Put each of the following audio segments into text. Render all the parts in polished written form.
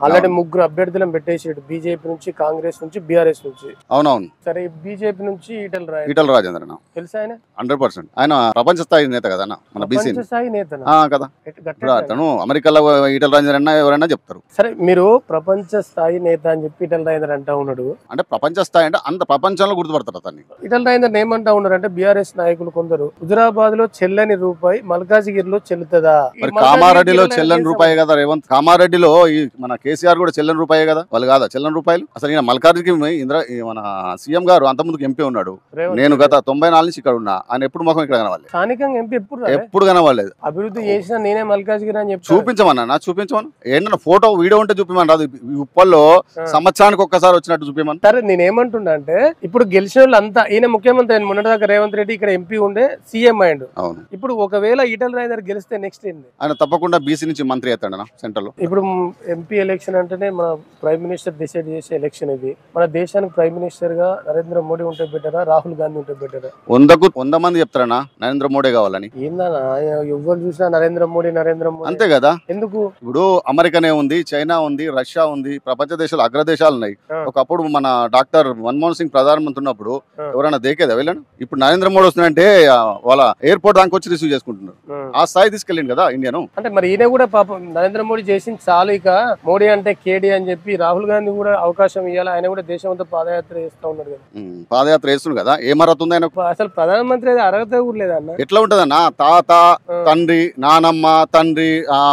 Already ముగ్గురు అభ్యర్థులను పెట్టేసాడు, BJP నుంచి, కాంగ్రెస్ నుంచి, బీఆర్ఎస్ నుంచి. అవునవును. సరే, బీజేపీ నుంచి ఈటల రాజేంద్ర తెలుసా ఆయన? 100%. ఆయన ప్రపంచ స్థాయి నేత కదా మన బీసీ ప్రపంచ స్థాయి నేత కదా. ఇప్పుడు అతను అమెరికాలో ఈటల రాజేంద్ర అన్న ఎవరైనా చెప్తారు. సరే, మీరు ప్రపంచ స్థాయి నేత అని చెప్పి ఈటల రాజేందర్ అంటా ఉన్నాడు. అంటే ప్రపంచ స్థాయి అంటే అంత ప్రపంచంలో గుర్తుపడతారు అతన్ని. ఈటల రాజేందర్ ఏమంటా ఉన్నారు అంటే, బీఆర్ఎస్ నాయకులు కొందరు హుజురాబాద్ లో చెల్లని రూపాయి మల్కాజిగిరిలో చెల్లుతుందా? మరి కామారెడ్డిలో చెల్లని రూపాయి కదా రేవంత్. కామారెడ్డిలో మన కేసీఆర్ కూడా చెల్లని రూపాయి కదా, వాళ్ళు కాదా చెల్లని రూపాయలు? అసలు ఈయన మల్కాజిగిరి మన సీఎం గారు అంత ముందుకు ఎంపీ ఉన్నాడు. నేను గత 94 నుంచి ఇక్కడ ఉన్నా. ఆయన ఎప్పుడు ముఖం ఇక్కడ కనవాలి? స్థానికంగా ఎంపీ ఎప్పుడు కనవాలేదు. అభివృద్ధి చేసిన నేనే మల్కాజిగిరి అని చెప్పి చూపించమన్నా, చూపించమను. ఏంటన్నా ఫోటో వీడియో ఉంటే చూపించమని రాదు. ఉప్పల్లో సంవత్సరానికి ఒక్కసారి వచ్చినట్టు చూపించమని. సరే, నేను ఏమంటున్నా అంటే, ఇప్పుడు గెలిచిన వాళ్ళు అంతా, ఈయన ముఖ్యమంత్రి అయిన మొన్నటిదాకా రేవంత్ రెడ్డి ఇక్కడ ఎంపీ ఉండే సీఎం అయ్యిండు. అవును. ఇప్పుడు ఒకవేళ ఈటల రాజేందర్ గెలిస్తే నెక్స్ట్ ఏంటి? ఆయన తప్పకుండా బీసీ నుంచి మంత్రి అవుతాడన్నా సెంటర్ లో. ఇప్పుడు ఎంపీ ఎలక్షన్ అంటేనే మన ప్రైమ్ మినిస్టర్ డిసైడ్ చేసే ఎలక్షన్ ఇది. మన దేశానికి ప్రైమ్ మినిస్టర్ గా నరేంద్ర మోడీ ఉంటే బెటరా, రాహుల్ గాంధీ ఉంటే బెటరా? 100 మంది చెప్తారన్నా నరేంద్ర మోడీ కావాలని. ఏందన్నా ఎవరు చూసినా నరేంద్ర మోడీ అంతే కదా. ఎందుకు? ఇప్పుడు అమెరికానే ఉంది, చైనా ఉంది, రష్యా ఉంది, ప్రపంచ దేశాలు అగ్రదేశాలు ఉన్నాయి. ఒకప్పుడు మన డాక్టర్ మన్మోహన్ సింగ్ ప్రధానమంత్రి ఉన్నప్పుడు ఎవరైనా దేకేదా వెళ్ళాను? ఇప్పుడు నరేంద్ర మోడీ వస్తుందంటే వాళ్ళ ఎయిర్పోర్ట్ దానికి వచ్చి రిసీవ్ చేసుకుంటున్నారు. ఆ స్థాయి తీసుకెళ్ళింది కదా ఇండియాను. అంటే మరి ఈయన కూడా పాపం నరేంద్ర మోడీ చేసింది చాలు, ఇక మోడీ అంటే కేడీ అని చెప్పి రాహుల్ గాంధీ కూడా అవకాశం ఇవ్వాలి. ఆయన కూడా దేశం అంతా పాదయాత్ర చేస్తా ఉన్నాడు కదా. పాదయాత్ర చేస్తుంది కదా, ఏం అర్హత ఉంది ఆయన? అసలు ప్రధానమంత్రి అర్హత కూడా లేదన్న. ఎట్లా ఉంటదన్నా? తాత, తండ్రి, నానమ్మ, తండ్రి,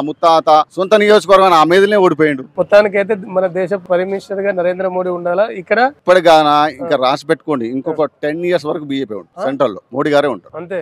ముత్తాత, సొంత నియోజకవర్గం ఆ మీదనే ఓడిపోయిండు. మొత్తానికైతే మన దేశ ప్రైమ్ మినిస్టర్ గా నరేంద్ర మోడీ ఉండాలా ఇక్కడ. ఇప్పటిగానా ఇంకా రాసి పెట్టుకోండి, ఇంకొక 10 years వరకు బీజేపీ ఉంటుంది సెంట్రల్ లో, మోడీ గారే ఉంటారు అంతే.